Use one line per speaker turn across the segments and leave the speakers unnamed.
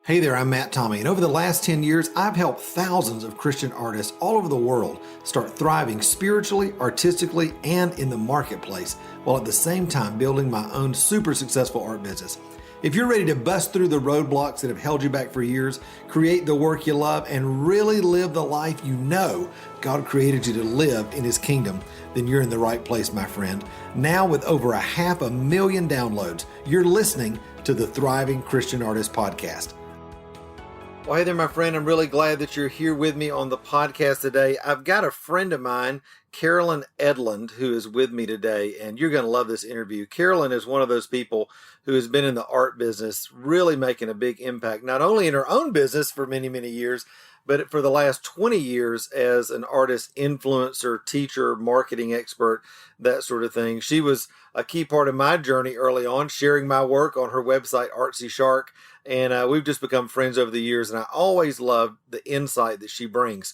Hey there, I'm Matt Tommy, and over the last 10 years, I've helped thousands of Christian artists all over the world start thriving spiritually, artistically, and in the marketplace, while at the same time building my own super successful art business. If you're ready to bust through the roadblocks that have held you back for years, create the work you love, and really live the life you know God created you to live in His kingdom, then you're in the right place, my friend. Now with over 500,000 downloads, you're listening to the Thriving Christian Artist Podcast. Well, hey there, my friend. I'm really glad that you're here with me on the podcast today. I've got a friend of mine, Carolyn Edlund, who is with me today, and you're going to love this interview. Carolyn is one of those people who has been in the art business, really making a big impact, not only in her own business for many, many years, but for the last 20 years as an artist, influencer, teacher, marketing expert, that sort of thing. She was a key part of my journey early on, sharing my work on her website, Artsy Shark, and we've just become friends over the years, and I always love the insight that she brings.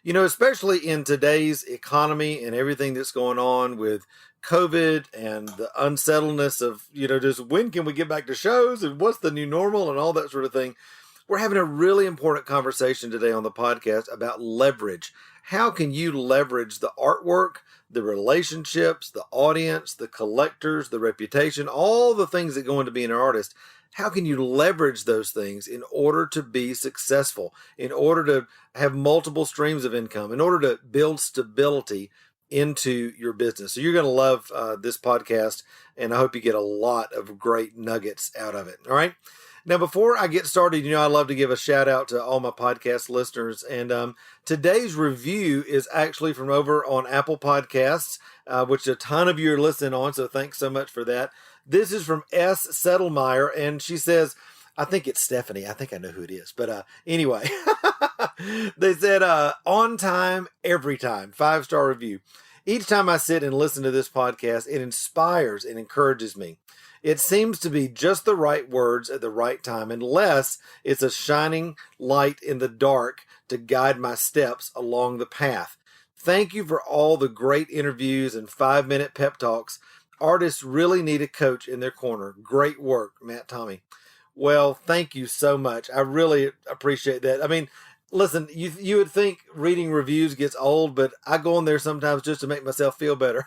You know, especially in today's economy and everything that's going on with COVID and the unsettledness of, just when can we get back to shows and what's the new normal and all that sort of thing. We're having a really important conversation today on the podcast about leverage. How can you leverage the artwork, the relationships, the audience, the collectors, the reputation, all the things that go into being an artist? How can you leverage those things in order to be successful, in order to have multiple streams of income, in order to build stability into your business? So you're going to love this podcast, and I hope you get a lot of great nuggets out of it. All right. Now, before I get started, I love to give a shout out to all my podcast listeners. And today's review is actually from over on Apple Podcasts, which a ton of you are listening on. So thanks so much for that. This is from S. Settlemeyer, and she says, I think it's Stephanie. I think I know who it is. But anyway, they said, on time, every time, 5-star review. Each time I sit and listen to this podcast, it inspires and encourages me. It seems to be just the right words at the right time, unless it's a shining light in the dark to guide my steps along the path. Thank you for all the great interviews and 5-minute pep talks. Artists really need a coach in their corner. Great work, Matt Tommy. Well, thank you so much. I really appreciate that. I mean, listen, you would think reading reviews gets old, but I go on there sometimes just to make myself feel better.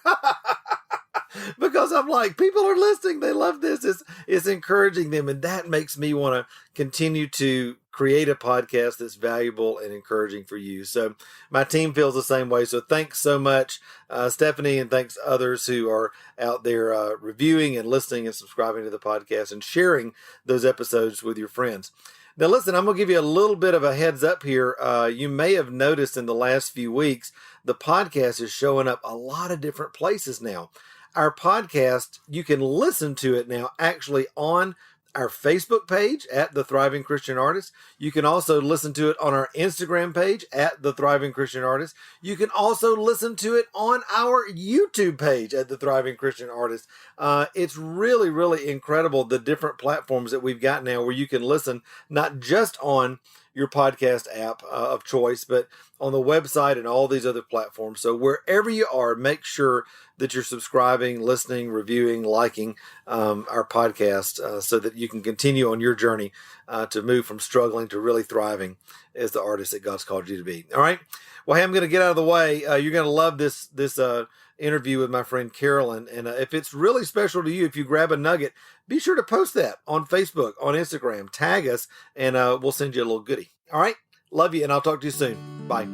Because I'm like, people are listening. They love this. It's encouraging them. And that makes me want to continue to create a podcast that's valuable and encouraging for you. So my team feels the same way. So thanks so much, Stephanie, and thanks others who are out there reviewing and listening and subscribing to the podcast and sharing those episodes with your friends. Now, listen, I'm going to give you a little bit of a heads up here. You may have noticed in the last few weeks, the podcast is showing up a lot of different places now. Our podcast, you can listen to it now actually on our Facebook page at The Thriving Christian Artist. You can also listen to it on our Instagram page at The Thriving Christian Artist. You can also listen to it on our YouTube page at The Thriving Christian Artist. It's really, really incredible the different platforms that we've got now where you can listen not just on your podcast app of choice, but on the website and all these other platforms. So wherever you are, make sure that you're subscribing, listening, reviewing, liking our podcast so that you can continue on your journey to move from struggling to really thriving as the artist that God's called you to be. All right. Well, hey, I'm going to get out of the way. You're going to love this interview with my friend Carolyn. And if it's really special to you, if you grab a nugget, be sure to post that on Facebook, on Instagram, tag us, and we'll send you a little goodie. All right. Love you, and I'll talk to you soon. Bye.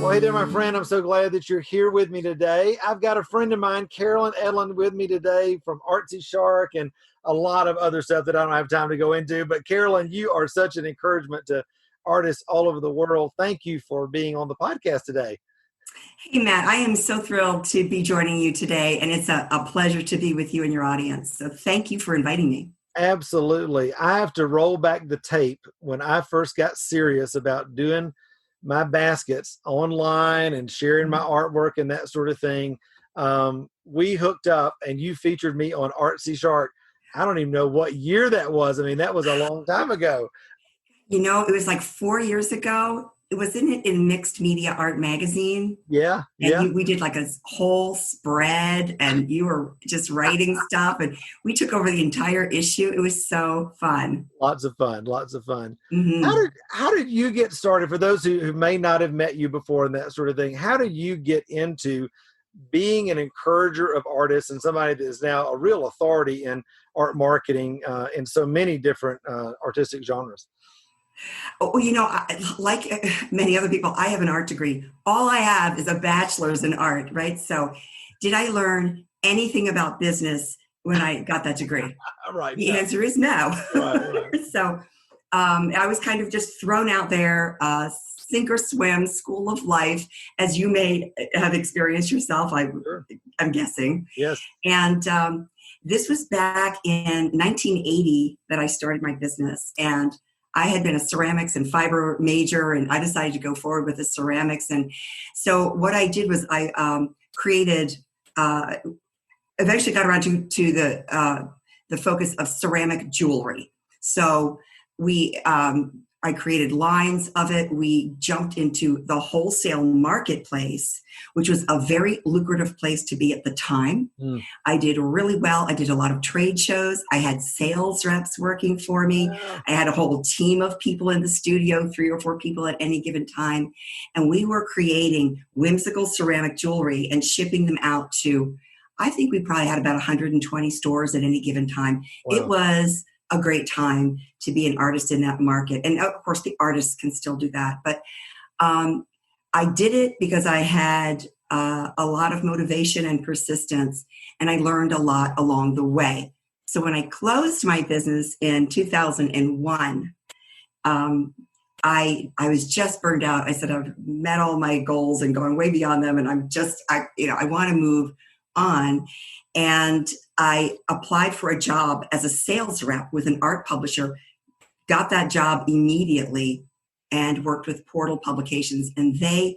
Well, hey there, my friend. I'm so glad that you're here with me today. I've got a friend of mine, Carolyn Edlund, with me today from Artsy Shark and a lot of other stuff that I don't have time to go into. But Carolyn, you are such an encouragement to artists all over the world. Thank you for being on the podcast today.
Hey, Matt, I am so thrilled to be joining you today, and it's a pleasure to be with you and your audience. So thank you for inviting me.
Absolutely. I have to roll back the tape when I first got serious about doing my baskets online and sharing my artwork and that sort of thing. We hooked up and you featured me on Artsy Shark. I don't even know what year that was. I mean, that was a long time ago.
It was like 4 years ago. wasn't it in Mixed Media Art Magazine?
Yeah,
And
yeah.
we did like a whole spread, and you were just writing stuff, and we took over the entire issue. It was so fun.
Lots of fun, lots of fun.
Hmm.
How did you get started? For those who may not have met you before and that sort of thing, how did you get into being an encourager of artists and somebody that is now a real authority in art marketing in so many different artistic genres?
Oh, like many other people, I have an art degree. All I have is a bachelor's in art, right? So, did I learn anything about business when I got that degree?
Right.
The
No.
answer is no.
Right. Right.
So, I was kind of just thrown out there, sink or swim, school of life, as you may have experienced yourself,
Sure.
I'm guessing.
Yes.
And this was back in 1980 that I started my business. And I had been a ceramics and fiber major, and I decided to go forward with the ceramics. And so what I did was I created, uh, eventually got around to the focus of ceramic jewelry. So I created lines of it. We jumped into the wholesale marketplace, which was a very lucrative place to be at the time.
Mm.
I did really well. I did a lot of trade shows. I had sales reps working for me.
Wow.
I had a whole team of people in the studio, 3 or 4 people at any given time. And we were creating whimsical ceramic jewelry and shipping them out to, I think we probably had about 120 stores at any given time.
Wow.
It was a great time to be an artist in that market. And of course, the artists can still do that. But I did it because I had a lot of motivation and persistence, and I learned a lot along the way. So when I closed my business in 2001, I was just burned out. I said I've met all my goals and going way beyond them, and I want to move on. And I applied for a job as a sales rep with an art publisher, got that job immediately, and worked with Portal Publications. And they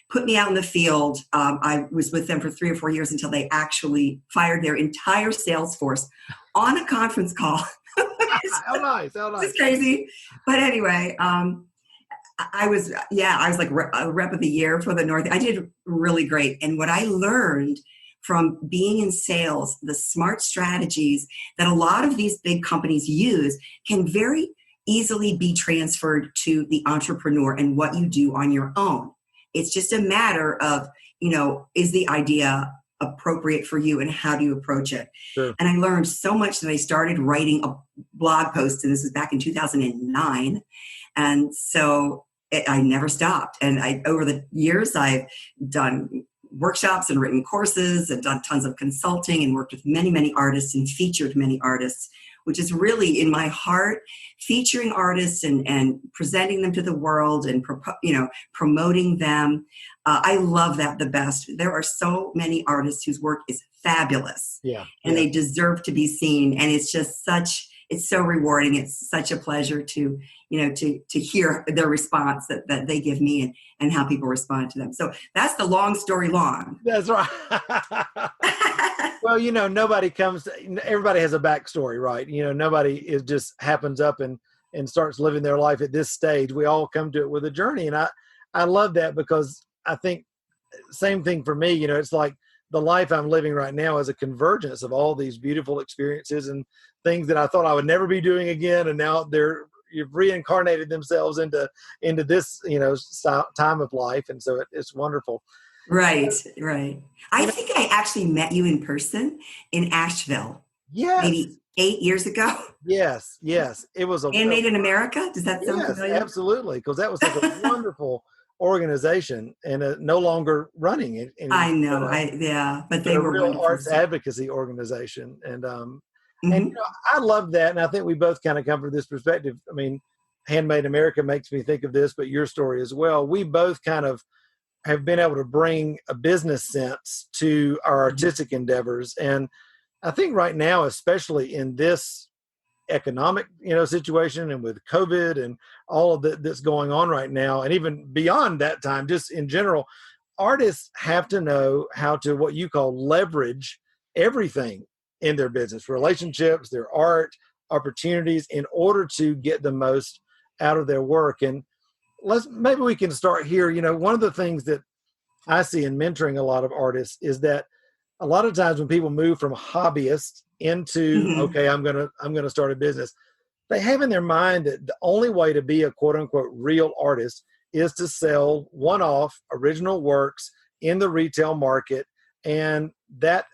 put me out in the field. I was with them for 3 or 4 years until they actually fired their entire sales force on a conference call.
How nice.
It's crazy. But anyway, I was like a rep of the year for the North. I did really great. And what I learned from being in sales, the smart strategies that a lot of these big companies use can very easily be transferred to the entrepreneur and what you do on your own. It's just a matter of, is the idea appropriate for you and how do you approach it?
Sure.
And I learned so much that I started writing a blog post, and this was back in 2009. And so I never stopped. And over the years, I've done workshops and written courses and done tons of consulting and worked with many, many artists and featured many artists, which is really in my heart, featuring artists and presenting them to the world and promoting them. I love that the best. There are so many artists whose work is fabulous, and they deserve to be seen. And it's just it's so rewarding. It's such a pleasure to hear their response that they give me and how people respond to them. So that's the long story long.
That's right. Well, everybody has a backstory, right? Nobody just happens up and starts living their life at this stage. We all come to it with a journey. And I love that, because I think same thing for me, it's like the life I'm living right now is a convergence of all these beautiful experiences and things that I thought I would never be doing again. And now you've reincarnated themselves into this, time of life. And so it's wonderful.
Right. I think I actually met you in person in Asheville.
Yes.
Maybe 8 years ago.
Yes. It was
Handmade in America. Does that sound familiar?
Absolutely. Because that was such a wonderful organization and no longer running it.
I know. But they were
a real
wonderful.
arts advocacy organization. And I love that. And I think we both kind of come from this perspective. I mean, Handmade in America makes me think of this, but your story as well. We both kind of have been able to bring a business sense to our artistic endeavors. And I think right now, especially in this economic, situation, and with COVID and all of that's going on right now, and even beyond that time, just in general, artists have to know how to, what you call, leverage everything in their business, relationships, their art, opportunities, in order to get the most out of their work. And maybe we can start here. One of the things that I see in mentoring a lot of artists is that a lot of times when people move from hobbyist into,
Mhm.
okay, I'm gonna start a business, they have in their mind that the only way to be a quote unquote real artist is to sell one-off original works in the retail market, and that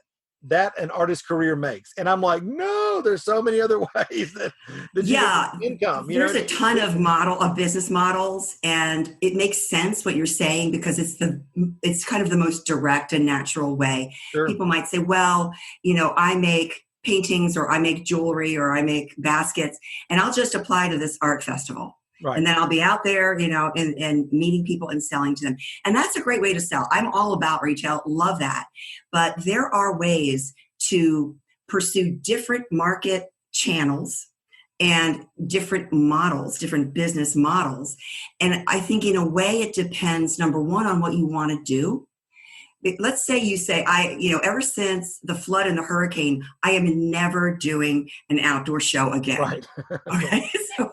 an artist's career makes. And I'm like, no, there's so many other ways that you can
Yeah,
make income.
there's a ton of business models, and it makes sense what you're saying because it's kind of the most direct and natural way.
Sure.
People might say, well, I make paintings or I make jewelry or I make baskets, and I'll just apply to this art festival.
Right.
And then I'll be out there, and meeting people and selling to them. And that's a great way to sell. I'm all about retail, love that. But there are ways to pursue different market channels and different models, different business models. And I think in a way it depends, number one, on what you want to do. Let's say you say, ever since the flood and the hurricane, I am never doing an outdoor show again.
Right.
Okay, so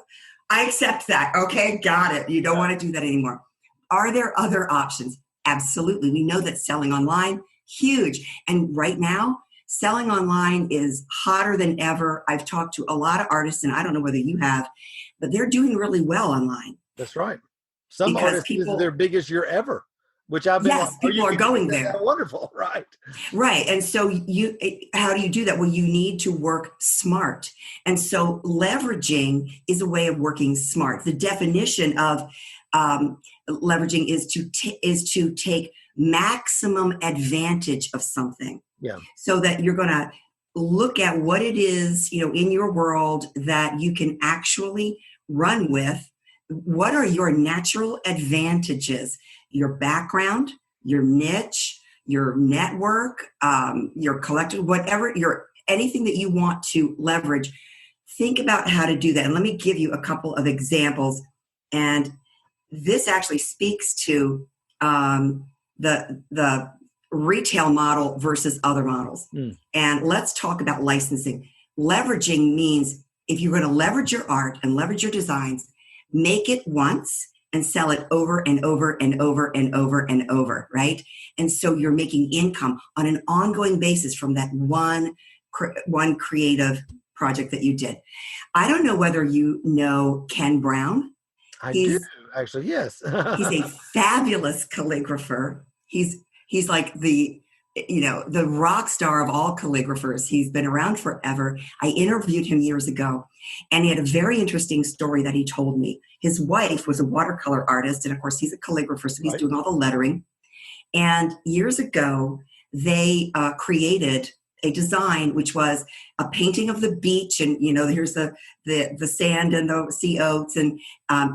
I accept that. Okay, got it. You don't want to do that anymore. Are there other options? Absolutely. We know that selling online, huge. And right now, selling online is hotter than ever. I've talked to a lot of artists, and I don't know whether you have, but they're doing really well online.
That's right. Some
Because
artists, this is their biggest year ever, which I've been
yes, people are going there.
Wonderful, right?
Right. And so how do you do that? Well, you need to work smart. And so leveraging is a way of working smart. The definition of leveraging is to take maximum advantage of something.
Yeah.
So that you're going to look at what it is, in your world that you can actually run with. What are your natural advantages? Your background, your niche, your network, your collective, whatever, anything that you want to leverage. Think about how to do that. And let me give you a couple of examples. And this actually speaks to the retail model versus other models. And let's talk about licensing. Leveraging means if you're going to leverage your art and leverage your designs, make it once and sell it over and over and over and over and over, right? And so you're making income on an ongoing basis from that one creative project that you did. I don't know whether you know Ken Brown.
I do, actually, yes.
He's a fabulous calligrapher. He's like the rock star of all calligraphers. He's been around forever. I interviewed him years ago, and he had a very interesting story that he told me. His wife was a watercolor artist, and of course, he's a calligrapher, so he's doing all the lettering. And years ago, they created a design which was a painting of the beach, and here's the sand and the sea oats, and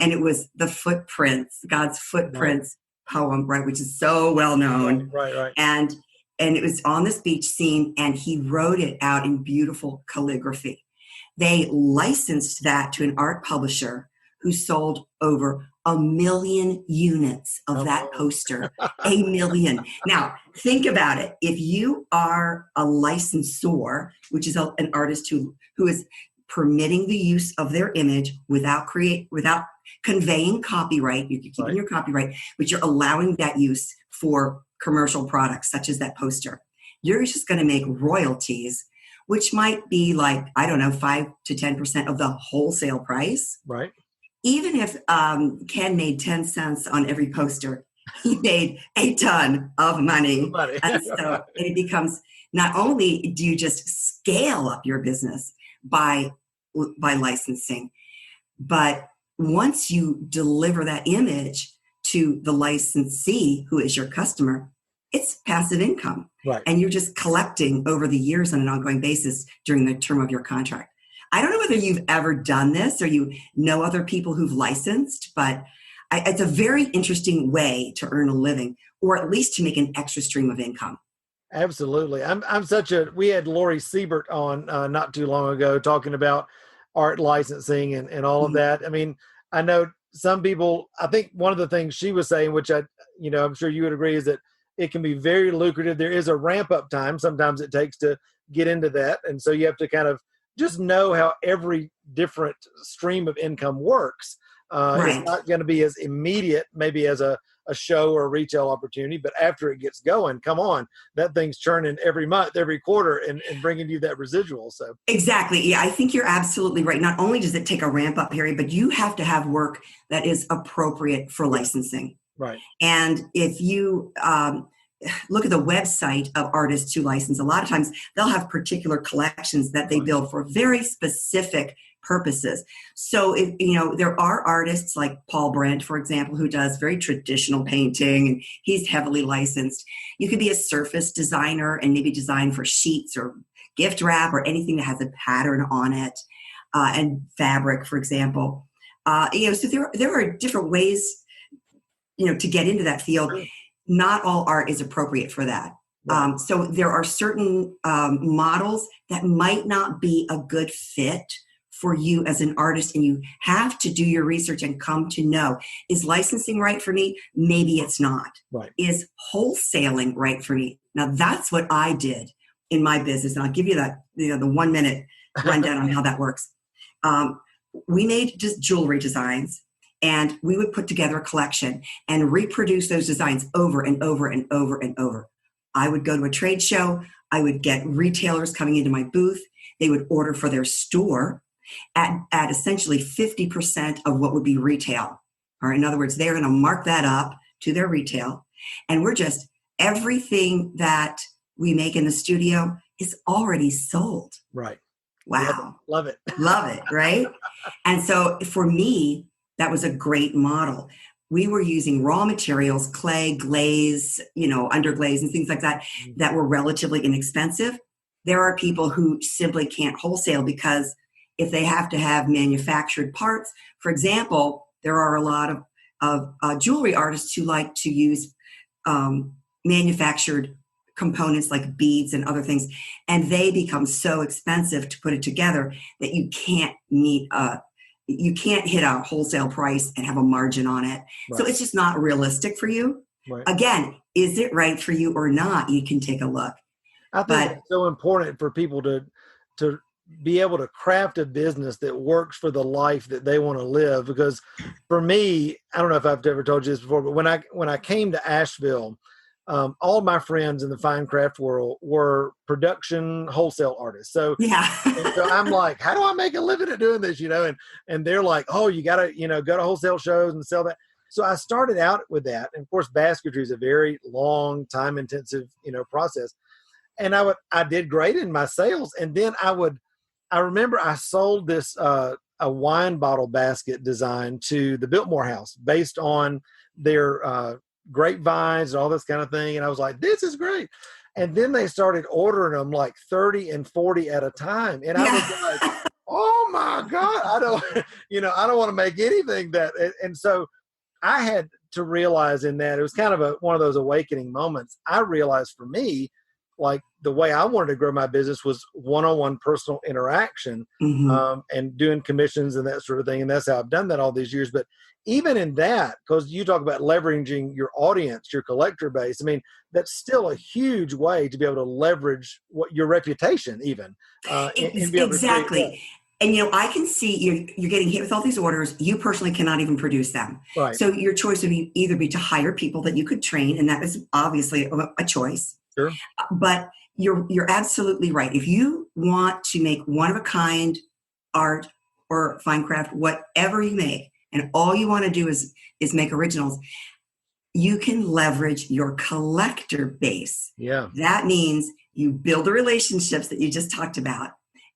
it was the footprints, God's footprints poem, right, which is so well known,
right,
and it was on this beach scene, and he wrote it out in beautiful calligraphy. They licensed that to an art publisher who sold over 1 million units of that poster. 1 million. Now, think about it. If you are a licensor, which is an artist who is permitting the use of their image without conveying copyright, you're keeping your copyright, but you're allowing that use for commercial products such as that poster, you're just going to make royalties, which might be like, I don't know, 5 to 10% of the wholesale price.
Right.
Even if Ken made 10 cents on every poster, he made a ton of money. And so it becomes, not only do you just scale up your business by licensing, but once you deliver that image to the licensee, who is your customer, it's passive income.
Right.
And you're just collecting over the years on an ongoing basis during the term of your contract. I don't know whether you've ever done this or you know other people who've licensed, but it's a very interesting way to earn a living, or at least to make an extra stream of income.
Absolutely. We had Lori Siebert on not too long ago talking about art licensing and all of that. I mean, I know some people, I think one of the things she was saying, which I'm sure you would agree, is that it can be very lucrative. There is a ramp up time sometimes it takes to get into that. And so you have to kind of
just know how every different stream of income works. It's
Right.
not going to be as immediate, maybe as a show or a retail opportunity, but after it gets going, come on, that thing's churning every month, every quarter, and bringing you that residual. So
Exactly. Yeah, I think you're absolutely right. Not only does it take a ramp up period, but you have to have work that is appropriate for
yeah,
licensing.
right,
And if you look at the website of artists who license, a lot of times they'll have particular collections that they
right,
build for very specific purposes. So if, there are artists like Paul Brent, for example, who does very traditional painting, and he's heavily licensed. You could be a surface designer and maybe design for sheets or gift wrap or anything that has a pattern on it, and fabric, for example. So there are different ways, to get into that field.
sure,
Not all art is appropriate for that.
right,
So there are certain models that might not be a good fit for you as an artist, and you have to do your research and come to know, is licensing right for me? Maybe it's not.
right,
Is wholesaling right for me? Now that's what I did in my business, and I'll give you that, the 1 minute rundown on how that works. We made just jewelry designs, and we would put together a collection and reproduce those designs over and over and over and over. I would go to a trade show. I would get retailers coming into my booth. They would order for their store at essentially 50% of what would be retail. Or in other words, they're going to mark that up to their retail. And everything that we make in the studio is already sold.
right.
Wow.
Love it.
Love it, right? And so for me, that was a great model. We were using raw materials, clay, glaze, underglaze and things like that, that were relatively inexpensive. There are people who simply can't wholesale because if they have to have manufactured parts, for example, there are a lot of jewelry artists who like to use manufactured components like beads and other things, and they become so expensive to put it together that you can't hit a wholesale price and have a margin on it.
Right.
So it's just not realistic for you.
Right.
Again, is it right for you or not? You can take a look.
I think it's so important for people to be able to craft a business that works for the life that they want to live. Because for me, I don't know if I've ever told you this before, but when I came to Asheville, all my friends in the fine craft world were production wholesale artists. So,
Yeah.
so I'm like, how do I make a living at doing this? And they're like, oh, you got to, go to wholesale shows and sell that. So I started out with that. And of course, basketry is a very long, time intensive, process. And I did great in my sales. And then I remember I sold this, a wine bottle basket design to the Biltmore House based on their, grapevines and all this kind of thing. And I was like, this is great. And then they started ordering them like 30 and 40 at a time. And I was like, oh my God, I don't want to make anything that. And so I had to realize in that it was kind of one of those awakening moments. I realized for me, like the way I wanted to grow my business was one-on-one personal interaction, and doing commissions and that sort of thing. And that's how I've done that all these years. But even in that, because you talk about leveraging your audience, your collector base, I mean, that's still a huge way to be able to leverage your reputation even.
Exactly. And, I can see you're getting hit with all these orders. You personally cannot even produce them.
Right.
So your choice would either be to hire people that you could train, and that is obviously a choice.
Sure.
But you're absolutely right. If you want to make one-of-a-kind art or fine craft, whatever you make, and all you want to do is make originals, you can leverage your collector base.
Yeah.
That means you build the relationships that you just talked about,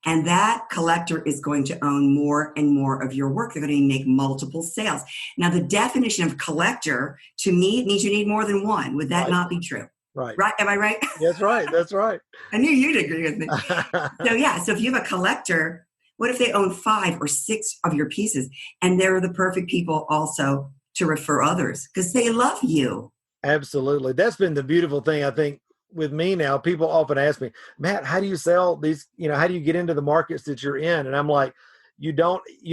and that collector is going to own more and more of your work. They're going to make multiple sales. Now, the definition of collector, to me, it means you need more than one. Would that not be true?
Right.
Right? Am I right?
That's right. That's right.
I knew you'd agree with me. So if you have a collector, what if they own 5 or 6 of your pieces, and they're the perfect people also to refer others because they love you?
Absolutely. That's been the beautiful thing, I think, with me now. People often ask me, Matt, how do you sell these, how do you get into the markets that you're in? And I'm like, you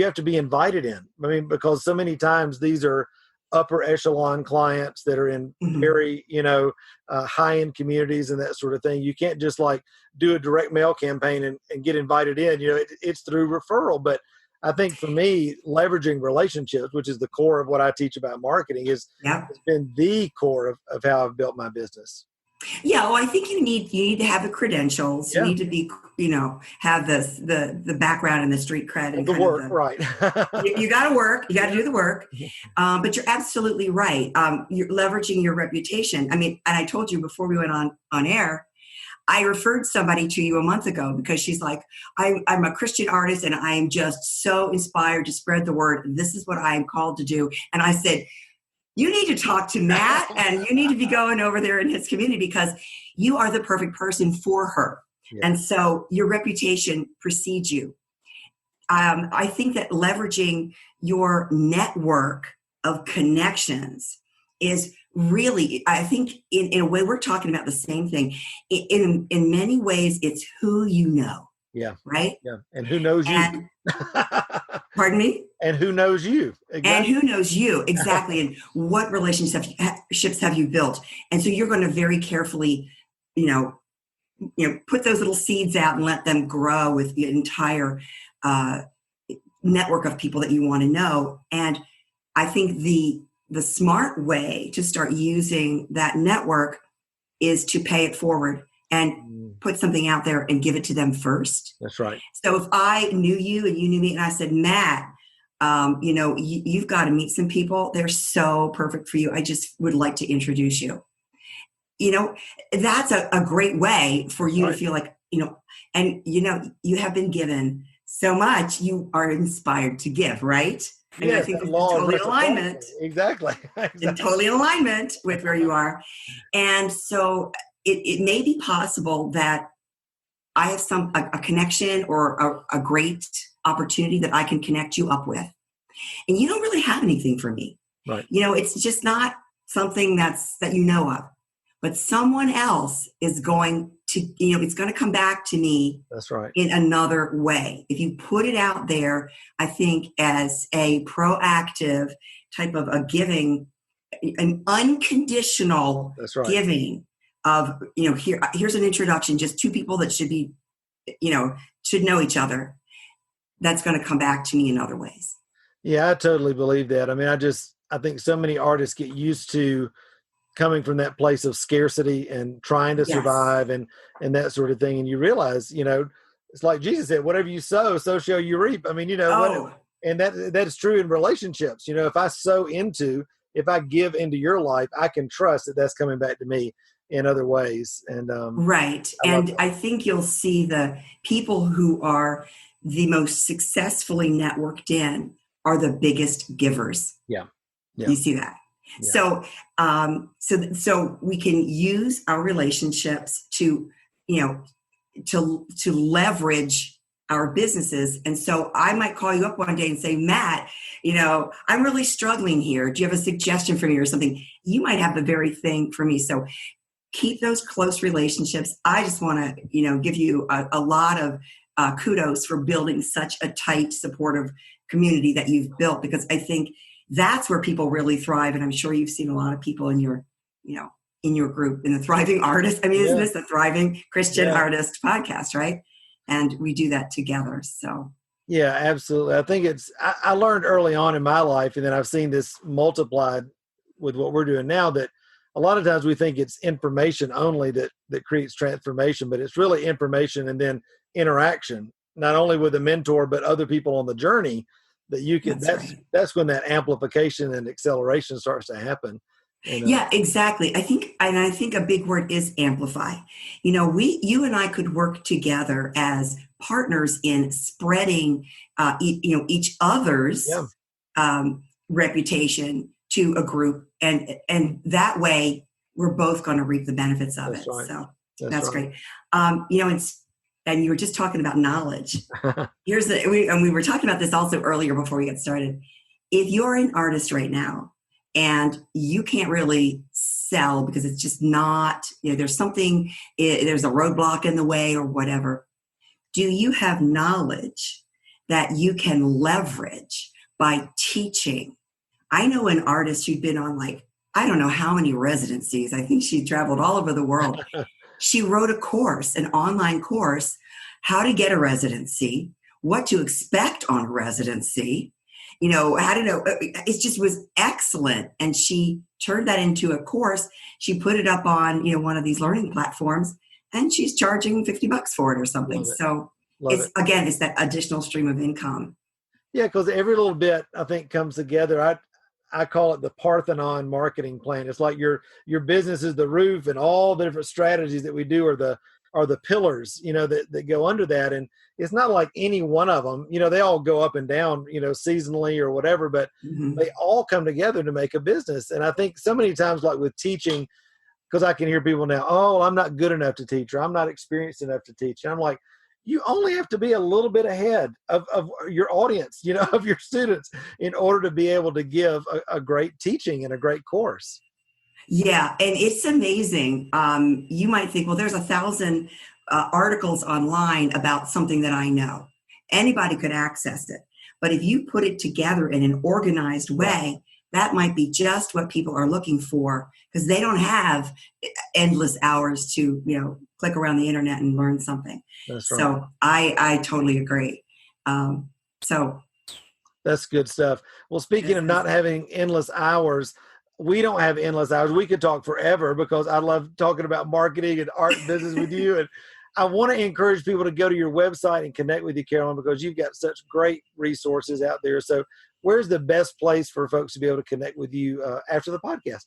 have to be invited in. I mean, because so many times these are upper echelon clients that are in very, high-end communities and that sort of thing. You can't just like do a direct mail campaign and get invited in. It's through referral. But I think for me, leveraging relationships, which is the core of what I teach about marketing, has been the core of how I've built my business.
Yeah, well, I think you need to have the credentials. You need to be, have the background and the street cred and
the work, right?
you got to work. You got to do the work. But you're absolutely right. You're leveraging your reputation. I mean, and I told you before we went on air, I referred somebody to you a month ago because she's like, I'm a Christian artist and I am just so inspired to spread the word. This is what I am called to do. And I said, you need to talk to Matt and you need to be going over there in his community because you are the perfect person for her. Yeah. And so your reputation precedes you. I think that leveraging your network of connections is really, I think in a way, we're talking about the same thing. In many ways, it's who you know.
Yeah.
Right?
Yeah. And who knows you.
Pardon me?
And who knows you.
Exactly. And who knows you. Exactly. And what relationships have you built? And so you're going to very carefully, put those little seeds out and let them grow with the entire network of people that you want to know. And I think the smart way to start using that network is to pay it forward and put something out there and give it to them first.
That's right.
So if I knew you and you knew me and I said, Matt, you've got to meet some people. They're so perfect for you. I just would like to introduce you. That's a great way for you to feel like, and you have been given so much, you are inspired to give, right? And
yes,
I think it's totally in alignment.
Exactly.
In totally in alignment with where you are. And so it may be possible that I have a connection or a great opportunity that I can connect you up with. And you don't really have anything for me.
Right.
It's just not something that you know of. But someone else is going to, it's going to come back to me.
That's right.
In another way. If you put it out there, I think as a proactive type of a giving, an unconditional giving of, here's an introduction, just two people that should be, should know each other. That's going to come back to me in other ways.
Yeah, I totally believe that. I mean, I think so many artists get used to coming from that place of scarcity and trying to survive and that sort of thing. And you realize, it's like Jesus said, whatever you sow, so shall you reap. I mean, and that is true in relationships. If I give into your life, I can trust that that's coming back to me in other ways. And
right. I think you'll see the people who are the most successfully networked in are the biggest givers.
Yeah.
You see that? Yeah. So we can use our relationships to leverage our businesses. And so I might call you up one day and say, Matt, I'm really struggling here. Do you have a suggestion for me or something? You might have the very thing for me. So keep those close relationships. I just want to, give you a lot of kudos for building such a tight, supportive community that you've built, because I think that's where people really thrive. And I'm sure you've seen a lot of people in your group, in the Thriving Artist. I mean, isn't this the Thriving Christian Artist podcast, right? And we do that together. So.
Yeah, absolutely. I think I learned early on in my life, and then I've seen this multiplied with what we're doing now, that a lot of times we think it's information only that creates transformation, but it's really information and then interaction, not only with a mentor, but other people on the journey that you can, that's when that amplification and acceleration starts to happen.
Yeah, exactly. I think a big word is amplify. You and I could work together as partners in spreading, each other's reputation to a group, and that way we're both going to reap the benefits of it. Right. So that's great. And you were just talking about knowledge. And we were talking about this also earlier before we get started. If you're an artist right now and you can't really sell because it's just not, there's something, there's a roadblock in the way or whatever, do you have knowledge that you can leverage by teaching I know an artist who'd been on like, I don't know how many residencies. I think she traveled all over the world. She wrote a course, an online course, how to get a residency, what to expect on a residency, how to know. It just was excellent. And she turned that into a course. She put it up on, one of these learning platforms, and she's charging $50 for it or something. So it's that additional stream of income.
Yeah, because every little bit, I think, comes together. I call it the Parthenon marketing plan. It's like your business is the roof, and all the different strategies that we do are the pillars, that go under that. And it's not like any one of them, they all go up and down, seasonally or whatever, but they all come together to make a business. And I think so many times, like with teaching, because I can hear people now, oh, I'm not good enough to teach, or I'm not experienced enough to teach. And I'm like, you only have to be a little bit ahead of your audience, of your students, in order to be able to give a great teaching and a great course.
Yeah, and it's amazing. You might think, well, there's 1,000 articles online about something that I know. Anybody could access it. But if you put it together in an organized way, that might be just what people are looking for, because they don't have endless hours to, click around the internet and learn something.
That's right.
So I totally agree.
That's good stuff. Well, speaking of not having endless hours, we don't have endless hours. We could talk forever, because I love talking about marketing and art and business with you. And I want to encourage people to go to your website and connect with you, Carolyn, because you've got such great resources out there. So where's the best place for folks to be able to connect with you after the podcast?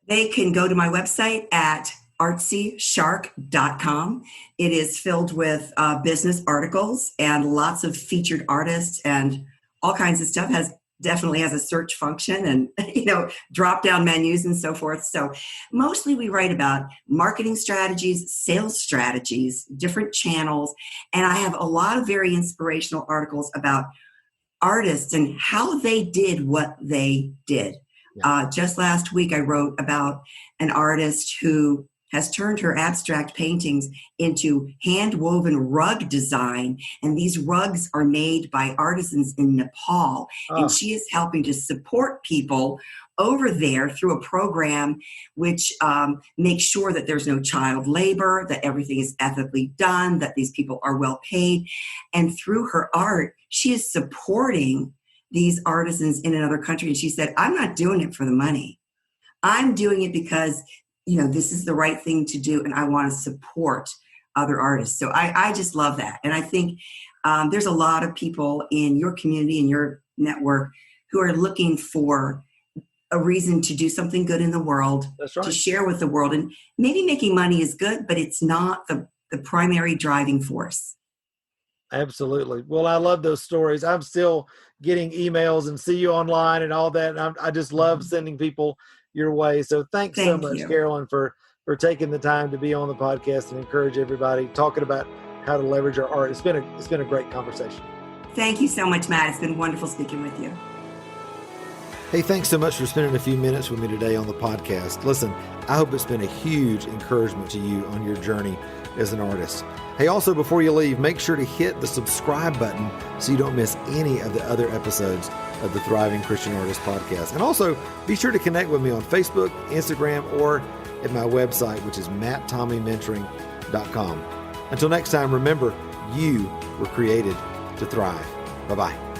They can go to my website at artsyshark.com. It is filled with business articles and lots of featured artists and all kinds of stuff. Definitely has a search function and, drop down menus and so forth. So mostly we write about marketing strategies, sales strategies, different channels. And I have a lot of very inspirational articles about artists and how they did what they did. Yeah. Just last week, I wrote about an artist who has turned her abstract paintings into hand-woven rug design. And these rugs are made by artisans in Nepal. And she is helping to support people over there through a program which makes sure that there's no child labor, that everything is ethically done, that these people are well paid. And through her art, she is supporting these artisans in another country. And she said, I'm not doing it for the money. I'm doing it because this is the right thing to do, and I want to support other artists. So I just love that. And I think there's a lot of people in your community, in your network, who are looking for a reason to do something good in the world,
That's right.
to share with the world. And maybe making money is good, but it's not the primary driving force.
Absolutely. Well, I love those stories. I'm still getting emails and see you online and all that. And I just love sending people your way. So thanks so much, Carolyn, for taking the time to be on the podcast and encourage everybody talking about how to leverage our art. It's been a great conversation.
Thank you so much, Matt. It's been wonderful speaking with you.
Hey, thanks so much for spending a few minutes with me today on the podcast. Listen, I hope it's been a huge encouragement to you on your journey as an artist. Hey, also, before you leave, make sure to hit the subscribe button so you don't miss any of the other episodes of the Thriving Christian Artist podcast. And also, be sure to connect with me on Facebook, Instagram, or at my website, which is matttommymentoring.com. Until next time, remember, you were created to thrive. Bye-bye.